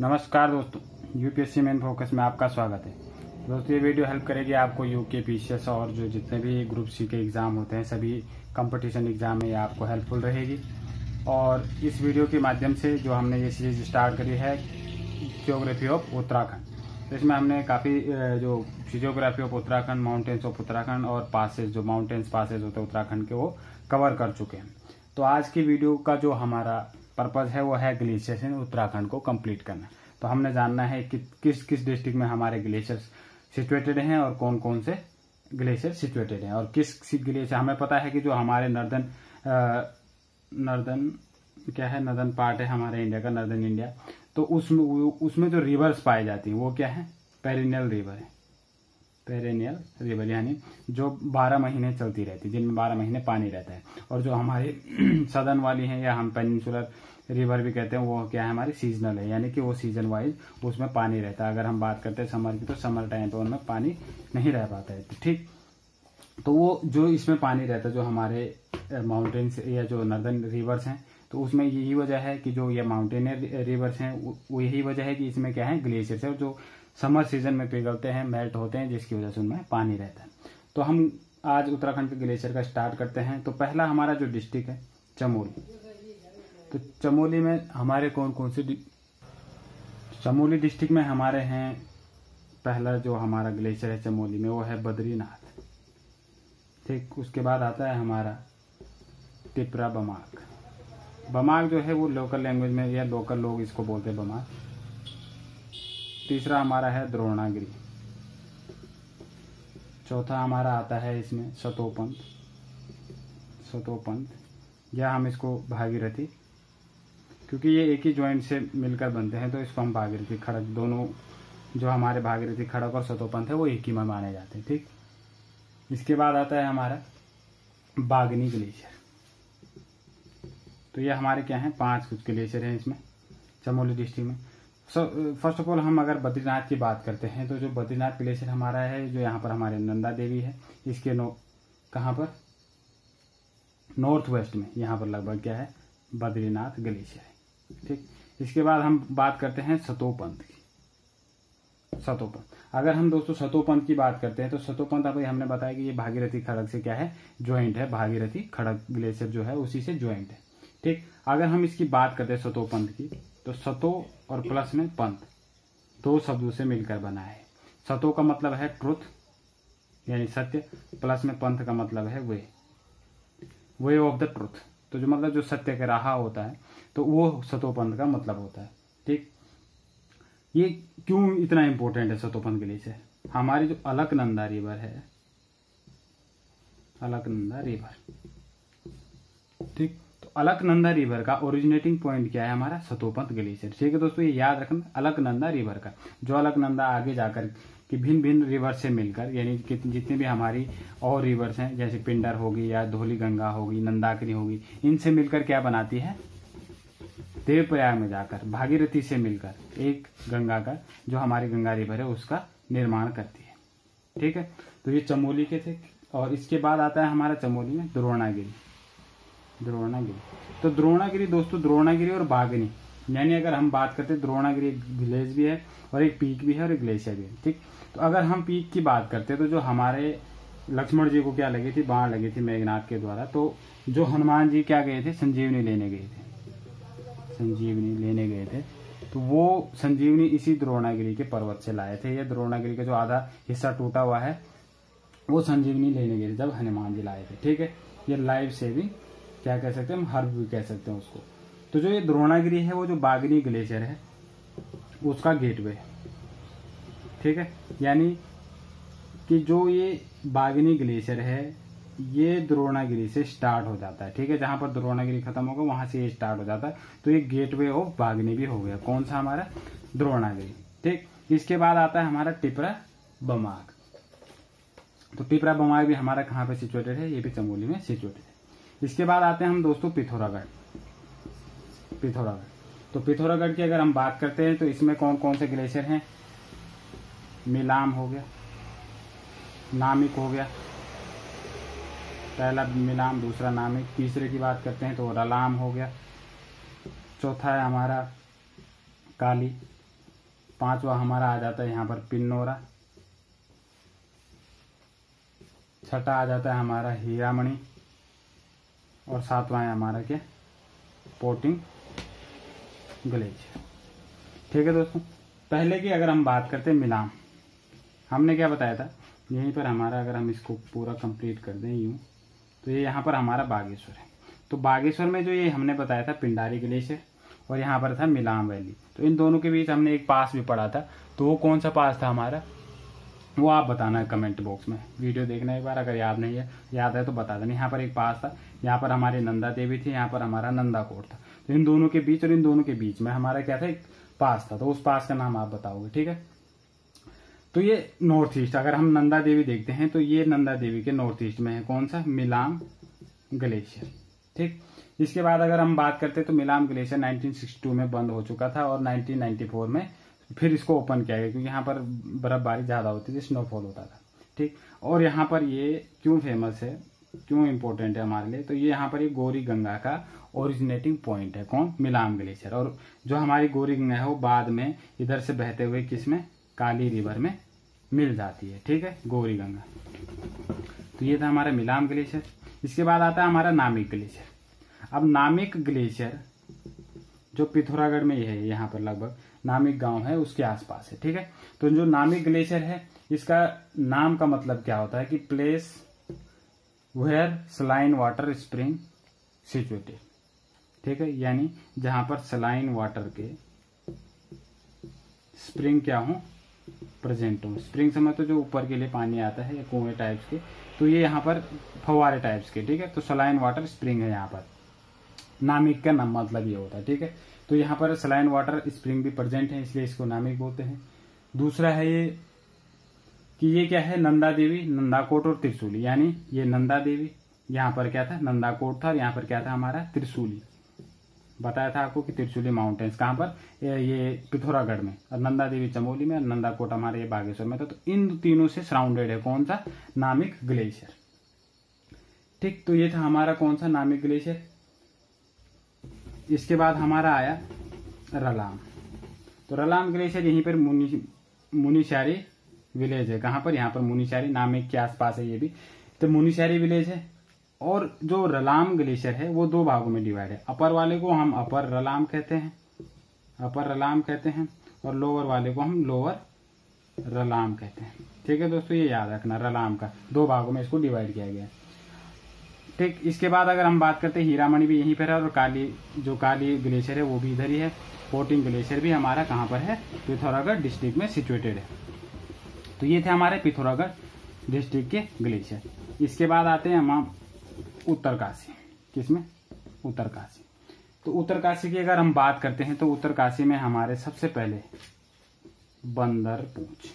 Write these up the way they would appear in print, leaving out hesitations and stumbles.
नमस्कार दोस्तों, UPSC main focus में आपका स्वागत है। दोस्तों ये वीडियो हेल्प करेगी आपको यूके पीसीएस और जो जितने भी ग्रुप सी के एग्ज़ाम होते हैं सभी कंपटीशन एग्ज़ाम में ये आपको हेल्पफुल रहेगी। और इस वीडियो के माध्यम से जो हमने ये सीरीज स्टार्ट करी है जियोग्राफी ऑफ उत्तराखंड, तो इसमें हमने काफ़ी जो geography of Uttarakhand, mountains of Uttarakhand और पासेज जो माउंटेन्स पासेज होते हैं उत्तराखंड के वो कवर कर चुके हैं। तो आज की वीडियो का जो हमारा पर्पज है वो है ग्लेशियर्स इन उत्तराखंड को कंप्लीट करना। तो हमने जानना है कि किस किस डिस्ट्रिक्ट में हमारे ग्लेशियर्स सिचुएटेड हैं और कौन कौन से ग्लेशियर सिचुएटेड हैं और किस ग्लेशियर। हमें पता है कि जो हमारे नर्दन पार्ट है हमारे इंडिया का, नर्दन इंडिया, तो उसमें जो रिवर्स पाई जाती हैं वो क्या है, पेरिनियल रिवर है। पेरिनियल रिवर यानी जो 12 महीने चलती रहती है, जिनमें 12 महीने पानी रहता है। और जो हमारी सदर्न वाली हैं या हम पेनिनसुलर रिवर भी कहते हैं, वो क्या है, हमारी सीजनल है, यानी कि वो सीजन वाइज उसमें पानी रहता है। अगर हम बात करते हैं समर की, तो समर टाइम पे उनमें पानी नहीं रह पाता है, ठीक। तो वो जो इसमें पानी रहता है, जो हमारे माउंटेन्स या जो नर्दर्न रिवर्स हैं, तो उसमें यही वजह है कि जो ये माउंटेनियर रिवर्स हैं वो यही वजह है कि इसमें क्या है, ग्लेशियर्स है जो समर सीजन में पिघलते हैं, मेल्ट होते हैं, जिसकी वजह से उनमें पानी रहता है। तो हम आज उत्तराखंड के ग्लेशियर का स्टार्ट करते हैं। तो पहला हमारा जो डिस्ट्रिक्ट है चमोली। तो चमोली में हमारे कौन कौन से चमोली डिस्ट्रिक्ट में हमारे हैं, पहला जो हमारा ग्लेशियर है चमोली में वो है बद्रीनाथ, ठीक। उसके बाद आता है हमारा टिपरा बमाक। बमाक जो है वो लोकल लैंग्वेज में या लोकल लोग इसको बोलते हैं बमाक। तीसरा हमारा है द्रोणागिरी। चौथा हमारा आता है इसमें सतोपंथ या हम इसको भागीरथी, क्योंकि ये एक ही जॉइंट से मिलकर बनते हैं तो इसको हम भागीरथी खड़क, दोनों जो हमारे भागीरथी खड़क और सतोपंथ है वो एक ही में माने जाते हैं, ठीक। इसके बाद आता है हमारा बागनी ग्लेशियर। तो ये हमारे क्या है, 5 कुछ ग्लेशियर हैं इसमें चमोली डिस्ट्रिक्ट में। फर्स्ट ऑफ ऑल हम अगर बद्रीनाथ की बात करते हैं, तो जो बद्रीनाथ ग्लेशियर हमारा है, जो यहाँ पर हमारे नंदा देवी है, इसके कहाँ पर, नॉर्थ वेस्ट में यहाँ पर लगभग क्या है, बद्रीनाथ ग्लेशियर है, ठीक। इसके बाद हम बात करते हैं सतोपंथ की। अगर हम दोस्तों सतोपंथ की बात करते हैं, तो सतोपंथ अभी हमने बताया कि ये भागीरथी खड़क से क्या है, ज्वाइंट है। भागीरथी खड़क ग्लेशियर जो है उसी से ज्वाइंट है, ठीक। अगर हम इसकी बात करते हैं सतोपंथ की, तो सतो और प्लस में पंथ 2 शब्दों से मिलकर बना है। सतो का मतलब है ट्रुथ यानी सत्य, प्लस में पंथ का मतलब है वे ऑफ द ट्रुथ, तो जो मतलब जो सत्य का राह होता है, तो वो सतोपंथ का मतलब होता है, ठीक। ये क्यों इतना इंपॉर्टेंट है सतोपंथ ग्लेशियर? हमारी जो अलकनंदा रिवर है, अलकनंदा रिवर, ठीक। अलकनंदा रिवर का ओरिजिनेटिंग पॉइंट क्या है, हमारा सतोपंथ ग्लेशियर, ठीक है दोस्तों। ये याद रखना, अलकनंदा रिवर का, जो अलकनंदा आगे जाकर कि भिन्न भिन्न रिवर से मिलकर, यानी कि जितनी भी हमारी और रिवर्स हैं, जैसे पिंडर होगी या धौली गंगा होगी, नंदाकिनी होगी, इनसे मिलकर क्या बनाती है, देवप्रयाग में जाकर भागीरथी से मिलकर एक गंगा का, जो हमारी गंगा रिवर है, उसका निर्माण करती है, ठीक है। तो ये चमोली के थे। और इसके बाद आता है हमारा चमोली में द्रोणागिरी। तो द्रोणागिरी दोस्तों, द्रोणागिरी और बागनी, यानी अगर हम बात करते हैं, द्रोणागिरी एक विलेज भी है और एक पीक भी है और एक ग्लेशियर भी है, ठीक। तो अगर हम पीक की बात करते हैं, तो जो हमारे लक्ष्मण जी को क्या लगी थी, बाण लगी थी मेघनाथ के द्वारा, तो जो हनुमान जी क्या गए थे, संजीवनी लेने गए थे, तो वो संजीवनी इसी द्रोणागिरी के पर्वत से लाए थे। ये द्रोणागिरी का जो आधा हिस्सा टूटा हुआ है वो संजीवनी लेने गए थे जब हनुमान जी लाए थे, ठीक है। ये लाइफ सेविंग क्या कह सकते हैं हम, हर्ब भी कह सकते हैं उसको। तो जो ये द्रोणागिरी है वो जो बागनी ग्लेशियर है उसका गेटवे है, ठीक है। यानी कि जो ये बागनी ग्लेशियर है ये द्रोणागिरी से स्टार्ट हो जाता है, ठीक है। जहां पर द्रोणागिरी खत्म होगा वहां से ये स्टार्ट हो जाता है, तो ये गेटवे ऑफ बागनी भी हो गया। कौन सा, हमारा द्रोणागिरी, ठीक। इसके बाद आता है हमारा टिपरा बमाक। तो टिपरा बमाक भी हमारा कहाँ पे सिचुएटेड है, ये भी चमोली में सिचुएटेड है। इसके बाद आते हैं हम दोस्तों पिथौरागढ़। तो पिथौरागढ़ की अगर हम बात करते हैं, तो इसमें कौन कौन से ग्लेशियर हैं, मिलाम हो गया, नामिक हो गया, पहला मिलाम, दूसरा नामिक। तीसरे की बात करते हैं तो रलाम हो गया। चौथा है हमारा काली, 5वां हमारा आ जाता है यहाँ पर पिन्नोरा। 6ठा आ जाता है हमारा हीरामणि। और 7वां है हमारा क्या, पोटिंग ग्लेशियर। ठीक है दोस्तों, पहले की अगर हम बात करते हैं मिलाम, हमने क्या बताया था, यहीं पर हमारा अगर हम इसको पूरा कंप्लीट कर दें यूं, तो ये यहाँ पर हमारा बागेश्वर है। तो बागेश्वर में जो ये हमने बताया था पिंडारी ग्लेशियर, और यहाँ पर था मिलाम वैली। तो इन दोनों के बीच हमने एक पास भी पढ़ा था, तो वो कौन सा पास था हमारा, वो आप बताना है कमेंट बॉक्स में। वीडियो देखना एक बार, अगर याद नहीं है, याद है तो बता देना। यहाँ पर एक पास था, यहाँ पर हमारी नंदा देवी थी, यहाँ पर हमारा नंदा कोट था। तो इन दोनों के बीच और इन दोनों के बीच में हमारा क्या था, एक पास था। तो उस पास का नाम आप बताओगे, ठीक है। तो ये नॉर्थ ईस्ट, अगर हम नंदा देवी देखते हैं तो ये नंदा देवी के नॉर्थ ईस्ट में है कौन सा, मिलाम ग्लेशियर। ठीक, इसके बाद अगर हम बात करते हैं तो मिलाम ग्लेशियर 1962 में बंद हो चुका था और 1994 में फिर इसको ओपन किया गया, क्योंकि यहाँ पर बर्फबारी ज्यादा होती थी, स्नोफॉल होता था। ठीक, और यहाँ पर ये क्यों फेमस है, क्यों इंपॉर्टेंट है हमारे लिए, तो ये यहाँ पर ये गौरी गंगा का ओरिजिनेटिंग पॉइंट है, कौन, मिलाम ग्लेशियर। और जो हमारी गौरी गंगा है वो बाद में इधर से बहते हुए किसमें, काली रिवर में मिल जाती है। ठीक है, गौरी गंगा। तो ये था हमारा मिलाम ग्लेशियर। इसके बाद आता है हमारा नामिक ग्लेशियर। अब नामिक ग्लेशियर जो पिथौरागढ़ में ही है, यहाँ पर लगभग नामिक गांव है उसके आसपास है। ठीक है, तो जो नामिक ग्लेशियर है इसका नाम का मतलब क्या होता है कि place where saline water spring situated. ठीक है, यानी जहां पर सलाइन वाटर के स्प्रिंग क्या हो, प्रेजेंट हो। स्प्रिंग समय तो जो ऊपर के लिए पानी आता है, कुएं टाइप्स के, तो ये यहाँ पर फव्वारे टाइप्स के। ठीक है, तो सलाइन वाटर स्प्रिंग है यहाँ पर, नामिक का नाम मतलब ये होता है। ठीक है, तो यहाँ पर सलाइन वाटर स्प्रिंग भी प्रेजेंट है, इसलिए इसको नामिक बोलते हैं। दूसरा है ये कि ये क्या है, नंदा देवी, नंदाकोट और त्रिशूली, यानी ये नंदा देवी, यहाँ पर क्या था, नंदाकोट था, और यहाँ पर क्या था हमारा, त्रिशूली। बताया था आपको कि त्रिशूली माउंटेन्स कहाँ पर, ये पिथौरागढ़ में, और नंदा देवी चमोली में, और नंदाकोट हमारे ये बागेश्वर में था। तो इन तीनों से सराउंडेड है कौन सा, नामिक ग्लेशियर। ठीक, तो ये था हमारा कौन सा, नामिक ग्लेशियर। इसके बाद हमारा आया रलाम। तो रलाम ग्लेशियर यहीं पर मुनिशारी विलेज है, कहाँ पर, यहाँ पर मुनिशारी, नामिक के आसपास है ये भी, तो मुनिशारी विलेज है। और जो रलाम ग्लेशियर है वो 2 भागों में डिवाइड है। अपर वाले को हम अपर रलाम कहते हैं, अपर रलाम कहते हैं, और लोअर वाले को हम लोअर रलाम कहते हैं। ठीक है दोस्तों, ये याद रखना, रलाम का 2 भागों में इसको डिवाइड किया गया है। ठीक, इसके बाद अगर हम बात करते हैं हीरामणि भी यहीं पर है, और काली ग्लेशियर है वो भी इधर ही है। पोटिंग ग्लेशियर भी हमारा कहाँ पर है, पिथौरागढ़ डिस्ट्रिक्ट में सिचुएटेड है। तो ये थे हमारे पिथौरागढ़ डिस्ट्रिक्ट के ग्लेशियर। इसके बाद आते हैं हम उत्तरकाशी, किसमें, उत्तरकाशी। तो उत्तरकाशी की अगर हम बात करते हैं तो उत्तरकाशी में हमारे सबसे पहले बंदरपूछ,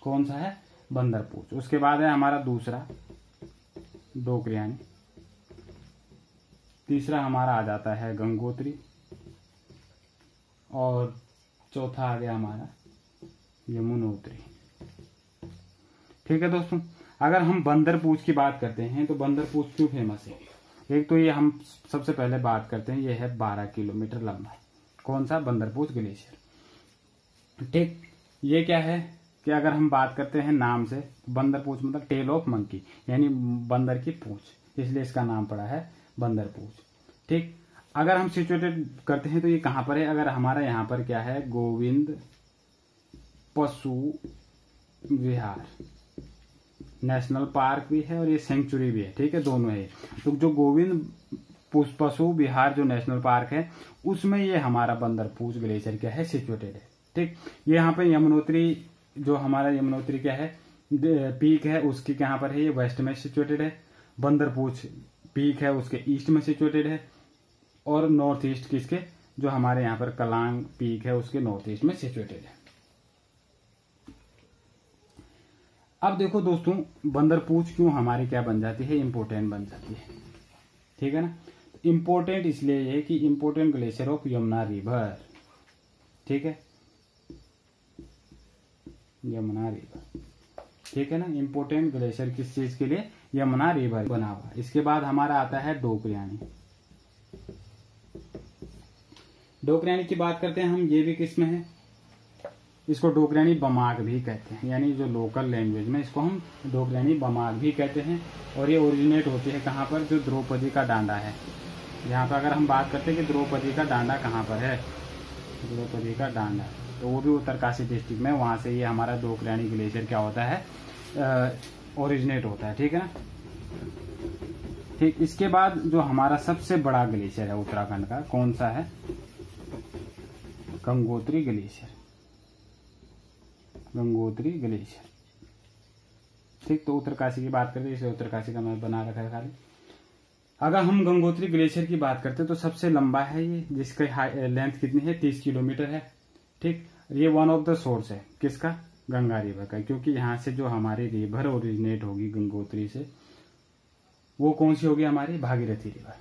कौन सा है, बंदरपूछ। उसके बाद है हमारा दूसरा डोकरियानी, तीसरा हमारा आ जाता है गंगोत्री, और चौथा आ गया हमारा यमुनोत्री। ठीक है दोस्तों, अगर हम बंदरपूछ की बात करते हैं तो बंदरपूछ क्यों फेमस है, एक तो ये हम सबसे पहले बात करते हैं, ये है 12 किलोमीटर लंबा, कौन सा, बंदरपूछ ग्लेशियर। ठीक, ये क्या है कि अगर हम बात करते हैं नाम से, बंदरपूछ मतलब टेल ऑफ मंकी, यानी बंदर की पूंछ, इसलिए इसका नाम पड़ा है बंदरपूछ। ठीक, अगर हम सिचुएटेड करते हैं तो ये कहाँ पर है, अगर हमारा यहाँ पर क्या है, गोविंद पशु विहार नेशनल पार्क भी है और ये सेंचुरी भी है। ठीक है, दोनों है। तो जो गोविंद पशु विहार जो नेशनल पार्क है उसमें ये हमारा बंदरपूछ ग्लेशियर क्या है, सिचुएटेड है। ठीक, ये यहाँ पे यमुनोत्री, जो हमारा यमुनोत्री क्या है, पीक है, उसकी कहाँ पर है, ये वेस्ट में सिचुएटेड है। बंदरपूछ पीक है उसके ईस्ट में सिचुएटेड है, और नॉर्थ ईस्ट किसके, जो हमारे यहाँ पर कलांग पीक है उसके नॉर्थ ईस्ट में सिचुएटेड है। अब देखो दोस्तों, बंदरपूछ क्यों हमारी क्या बन जाती है, इंपोर्टेंट बन जाती है। ठीक है ना, इंपोर्टेंट इसलिए है कि important glacier of Yamuna river. ठीक है, यमुना रिवर। ठीक है ना, इंपोर्टेंट ग्लेशियर किस चीज के लिए, यमुना रिवर बना हुआ। इसके बाद हमारा आता है डोकरियानी। डोकरियानी की बात करते हैं हम, ये भी किस में है, इसको डोगरानी बमाग भी कहते हैं, यानी जो लोकल लैंग्वेज में इसको हम डोगरानी बमाग भी कहते हैं। और ये ओरिजिनेट होती है कहाँ पर, जो द्रौपदी का डांडा है। यहाँ पर अगर हम बात करते हैं कि द्रौपदी का डांडा कहाँ पर है, द्रौपदी का डांडा, तो वो भी उत्तरकाशी डिस्ट्रिक्ट में, वहाँ से ये हमारा डोगरानी ग्लेशियर क्या होता है, ओरिजिनेट होता है। ठीक है ना। ठीक, इसके बाद जो हमारा सबसे बड़ा ग्लेशियर है उत्तराखंड का, कौन सा है, गंगोत्री ग्लेशियर, गंगोत्री ग्लेशियर। ठीक, तो उत्तरकाशी की बात करते हैं, इसे उत्तरकाशी का मैं बना रखा है खाली। अगर हम गंगोत्री ग्लेशियर की बात करते हैं तो सबसे लंबा है ये, जिसकी लेंथ कितनी है, 30 किलोमीटर है। ठीक, ये वन ऑफ द सोर्स है किसका, गंगा रिवर का, क्योंकि यहाँ से जो हमारी रिवर ओरिजिनेट होगी गंगोत्री से, वो कौन सी होगी, हमारी भागीरथी रिवर।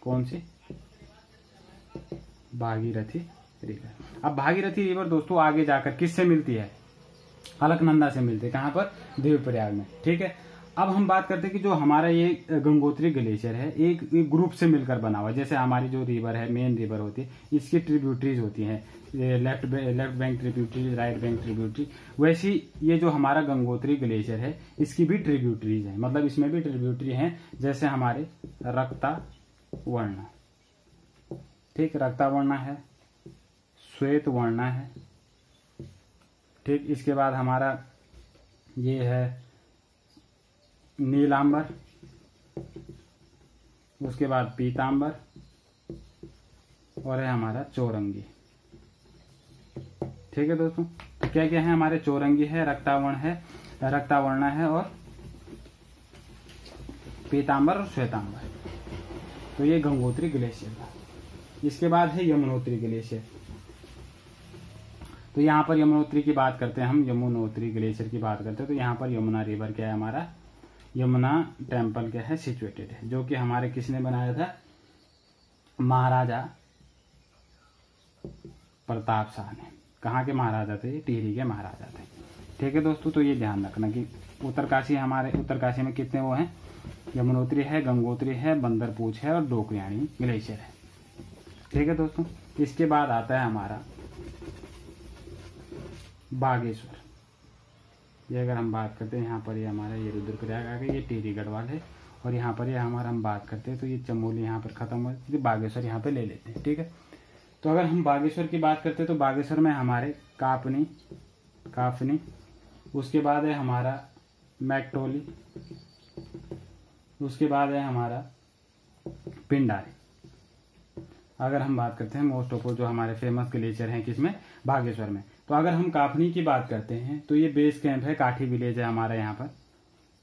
कौन सी, भागीरथी रिवर। अब भागीरथी रिवर दोस्तों आगे जाकर किससे मिलती है, अलकनंदा से मिलती है। कहाँ पर, देवप्रयाग में। ठीक है। अब हम बात करते हैं कि जो हमारा ये गंगोत्री ग्लेशियर है एक ग्रुप से मिलकर बना हुआ है। जैसे हमारी जो रिवर है, मेन रिवर होती है, इसकी ट्रिब्यूटरीज होती हैं, left bank tributary, right bank tributary. वैसी ये जो हमारा गंगोत्री ग्लेशियर है इसकी भी ट्रिब्यूटरीज है, मतलब इसमें भी ट्रिब्यूटरी हैं। जैसे हमारे रक्तावर्णा, ठीक, रक्तावर्णा है, श्वेतवर्णा है। ठीक, इसके बाद हमारा ये है नीलांबर, उसके बाद पीतांबर, और है हमारा चौरंगी। ठीक है दोस्तों, तो क्या क्या है हमारे, चौरंगी है, रक्तावर्णा है और पीतांबर और श्वेतांबर। तो ये गंगोत्री ग्लेशियर था। इसके बाद है यमुनोत्री ग्लेशियर। तो यहाँ पर यमुनोत्री की बात करते हैं हम, यमुनोत्री ग्लेशियर की बात करते हैं तो यहाँ पर यमुना रिवर क्या है, हमारा यमुना टेम्पल क्या है, सिचुएटेड है, जो कि हमारे किसने बनाया था, महाराजा प्रताप शाह ने। कहाँ के महाराजा थे, टिहरी के महाराजा थे। ठीक है दोस्तों, तो ये ध्यान रखना कि उत्तरकाशी, हमारे उत्तरकाशी में कितने वो हैं, यमुनोत्री है, गंगोत्री है, बंदरपूछ है और डोकयानी ग्लेशियर है। ठीक है दोस्तों, इसके बाद आता है हमारा बागेश्वर। ये अगर हम बात करते हैं, यहाँ पर ये हमारा ये रुद्रप्रयाग आ गया, ये टिहरी गढ़वाल है, और यहाँ पर ये हमारा हम बात करते हैं तो ये चमोली यहाँ पर खत्म हो जाती है, बागेश्वर यहाँ पे ले लेते हैं। ठीक है। तो अगर हम बागेश्वर की बात करते हैं तो बागेश्वर में हमारे काफनी, उसके बाद है हमारा मैकटोली, उसके बाद है हमारा पिंडारी। अगर हम बात करते हैं मोस्ट ऑफ जो हमारे फेमस ग्लेशियर हैं किसमें, बागेश्वर में। तो अगर हम काफनी की बात करते हैं तो ये बेस कैंप है, काठी विलेज है हमारा यहाँ पर,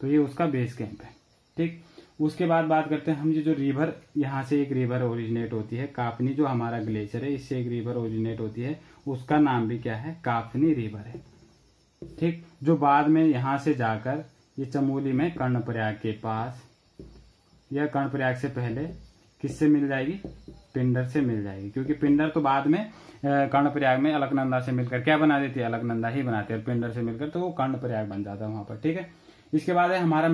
तो ये उसका बेस कैंप है। ठीक, उसके बाद बात करते हैं हम, ये जो रिवर, यहाँ से एक रिवर ओरिजिनेट होती है, काफनी जो हमारा ग्लेशियर है इससे एक रिवर ओरिजिनेट होती है, उसका नाम भी क्या है, काफनी रिवर है। ठीक, जो बाद में यहाँ से जाकर ये चमोली में कर्णप्रयाग के पास, या कर्णप्रयाग से पहले किससे मिल जाएगी, पिंडर से मिल जाएगी, क्योंकि पिंडर तो बाद में कर्णप्रयाग में अलकनंदा से मिलकर क्या बना देती है, अलकनंदा ही बनाते हैं, पिंडर से मिलकर तो वो कर्णप्रयाग बन जाता है वहां पर। ठीक है। इसके बाद है हमारा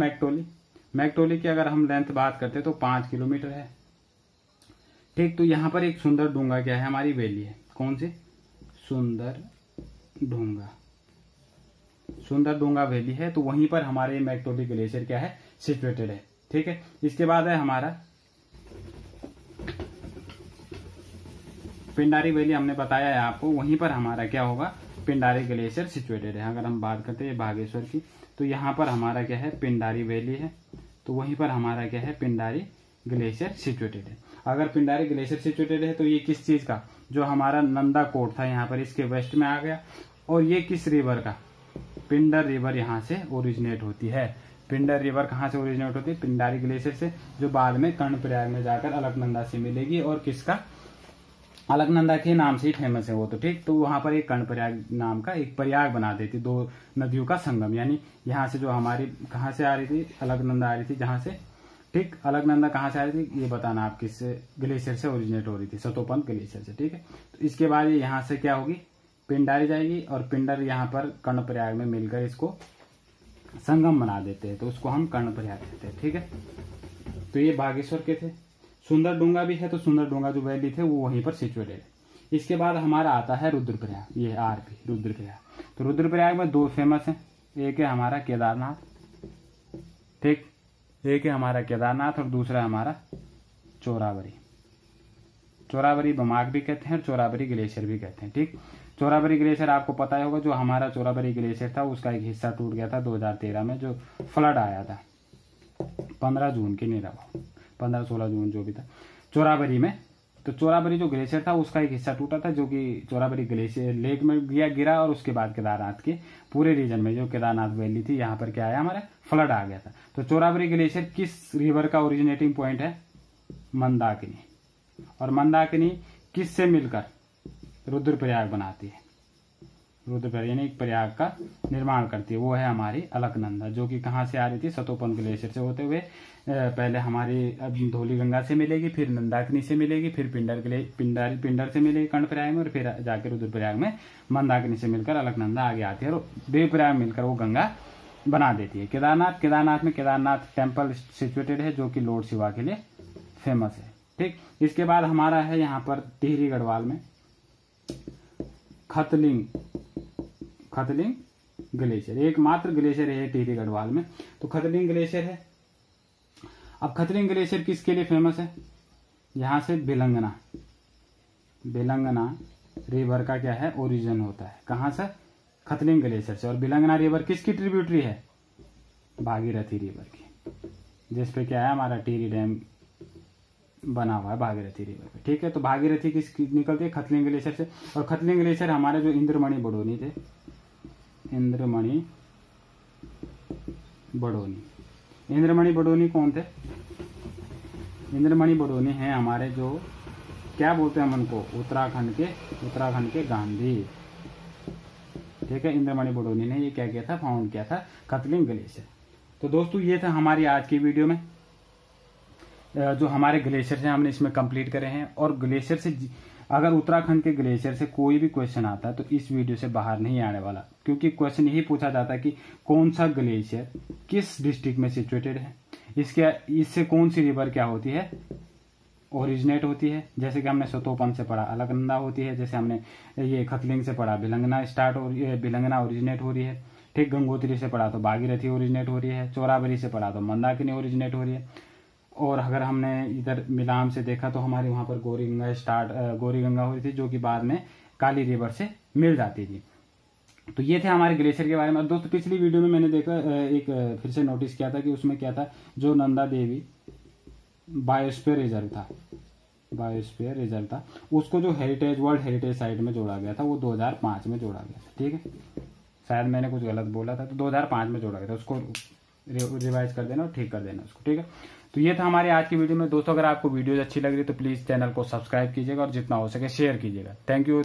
मैकटोली की अगर हम लेंथ बात करते हैं तो 5 किलोमीटर है। ठीक, तो यहाँ पर एक सुंदर डूंगा क्या है, हमारी वैली है, कौन सी, सुंदर डूंगा वैली है, तो वहीं पर हमारे मैकटोली ग्लेशियर क्या है, सिचुएटेड है। ठीक है। इसके बाद है हमारा पिंडारी वैली, हमने बताया है आपको, वहीं पर हमारा क्या होगा, पिंडारी ग्लेशियर सिचुएटेड है। अगर हम बात करते हैं बागेश्वर की तो यहाँ पर हमारा क्या है, पिंडारी वैली है, तो वहीं पर हमारा क्या है, पिंडारी ग्लेशियर सिचुएटेड है। अगर पिंडारी ग्लेशियर सिचुएटेड है तो ये किस चीज का, जो हमारा नंदा कोट था यहाँ पर, इसके वेस्ट में आ गया, और ये किस रिवर का, पिंडर रिवर यहाँ से ओरिजिनेट होती है। पिंडर रिवर कहाँ से ओरिजिनेट होती है, पिंडारी ग्लेशियर से, जो बाद में कर्णप्रयाग में जाकर अलकनंदा से मिलेगी, और किसका, अलकनंदा के नाम से ही फेमस है वो। तो ठीक, तो वहां पर एक कर्णप्रयाग नाम का एक प्रयाग बना देती, दो नदियों का संगम, यानी यहाँ से जो हमारी कहाँ से आ रही थी, अलकनंदा आ रही थी जहां से। ठीक, अलकनंदा कहाँ से आ रही थी ये बताना आप, किस ग्लेशियर से ओरिजिनेट हो रही थी, सतोपंथ ग्लेशियर से। ठीक है। तो इसके बाद ये यहाँ से क्या होगी, पिंडारी जाएगी, और पिंडर यहाँ पर कर्णप्रयाग में मिलकर इसको संगम बना देते हैं, तो उसको हम कर्णप्रयाग कहते हैं। ठीक है। तो ये बागेश्वर के थे। सुंदर डूंगा भी है, तो सुंदर डूंगा जो वैली थे वो वहीं पर सिचुएटेड है। इसके बाद हमारा आता है रुद्रप्रयाग, ये आरपी रुद्रप्रयाग। तो रुद्रप्रयाग में दो फेमस हैं, एक है हमारा केदारनाथ, ठीक, एक है हमारा केदारनाथ और दूसरा हमारा चोरावरी। चोरावरी बमाक भी कहते हैं और चोरावरी ग्लेशियर भी कहते हैं, ठीक। चोरावरी ग्लेशियर आपको पता ही होगा, जो हमारा चोरावरी ग्लेशियर था उसका एक हिस्सा टूट गया था 2013 में, जो फ्लड आया था 15 जून की, नहीं रहा 15-16 जून जो भी था चोरावरी में। तो चोरावरी जो ग्लेशियर था उसका एक हिस्सा टूटा था, जो कि चोरावरी ग्लेशियर लेक में गिरा और उसके बाद केदारनाथ के पूरे रीजन में जो केदारनाथ वैली थी यहाँ पर क्या आया, हमारा फ्लड आ गया था। तो चोरावरी ग्लेशियर किस रिवर का ओरिजिनेटिंग पॉइंट है, मंदाकिनी, और मंदाकिनी किससे मिलकर रुद्रप्रयाग बनाती है, रुद्रप्रयाग यानी एक प्रयाग का निर्माण करती है, वो है हमारी अलकनंदा, जो कि कहाँ से आ रही थी, सतोपन ग्लेशियर से होते हुए पहले हमारी धौली गंगा से मिलेगी, फिर मंदाकिनी से मिलेगी, फिर पिंडर से मिलेगी कर्णप्रयाग में, और फिर जाकर रुद्रप्रयाग में मंदाकिनी से मिलकर अलकनंदा आगे आती है और देवप्रयाग मिलकर वो गंगा बना देती है। केदारनाथ में केदारनाथ टेम्पल सिचुएटेड है, जो कि लॉर्ड शिवा के लिए फेमस है, ठीक। इसके बाद हमारा है यहाँ पर टिहरी गढ़वाल में खतलिंग ग्लेशियर, एकमात्र ग्लेशियर है टिहरी गढ़वाल में। तो खतलिंग ग्लेशियर है। अब खतलिंग ग्लेशियर किसके लिए फेमस है, यहाँ से बिलंगना रिवर का क्या है, ओरिजिन होता है, कहाँ से, खतलिंग ग्लेशियर से। और बिलंगना रिवर किसकी ट्रिब्यूटरी है, भागीरथी रिवर की, जिसपे क्या है हमारा टिहरी डैम बना हुआ है भागीरथी रिवर पे, ठीक है। तो भागीरथी किस निकलती है, खतलिंग ग्लेशियर से। और खतलिंग ग्लेशियर हमारे जो इंद्रमणि बडोनी थे, इंद्रमणि बडोनी कौन थे, इंद्रमणि बडोनी हैं हमारे जो क्या बोलते हैं हम उनको, उत्तराखंड के गांधी, ठीक है। इंद्रमणि बडोनी ने ये क्या किया था, फाउंड किया था खतलिंग ग्लेशियर। तो दोस्तों ये था हमारी आज की वीडियो में जो हमारे ग्लेशियर से हमने इसमें कंप्लीट करे हैं। और ग्लेशियर से अगर उत्तराखंड के ग्लेशियर से कोई भी क्वेश्चन आता है तो इस वीडियो से बाहर नहीं आने वाला, क्योंकि क्वेश्चन यही पूछा जाता है कि कौन सा ग्लेशियर किस डिस्ट्रिक्ट में सिचुएटेड है, इससे कौन सी रिवर क्या होती है, ओरिजिनेट होती है। जैसे कि हमने सतोपन से पढ़ा अलकनंदा होती है, जैसे हमने ये खतलिंग से पढ़ा बिलंगना ओरिजिनेट हो रही है, ठीक। गंगोत्री से पढ़ा तो भागीरथी ओरिजिनेट हो रही है, चोरावरी से पढ़ा तो मंदाकिनी ओरिजिनेट हो रही है। और अगर हमने इधर मिलाम से देखा तो हमारे वहां पर गौरी गंगा हो रही थी, जो कि बाद में काली रिवर से मिल जाती थी। तो ये थे हमारे ग्लेशियर के बारे में। दोस्तों पिछली वीडियो में मैंने देखा एक फिर से नोटिस किया था कि उसमें क्या था, जो नंदा देवी बायोस्फीयर रिजर्व था उसको जो वर्ल्ड हेरिटेज साइट में जोड़ा गया था, वो 2005 में जोड़ा गया था, ठीक है। शायद मैंने कुछ गलत बोला था, तो 2005 में जोड़ा गया था, उसको रिवाइज कर देना और ठीक कर देना उसको, ठीक है। तो ये था हमारे आज की वीडियो में। दोस्तों अगर आपको वीडियो अच्छी लग रही है तो प्लीज चैनल को सब्सक्राइब कीजिएगा और जितना हो सके शेयर कीजिएगा। Thank you.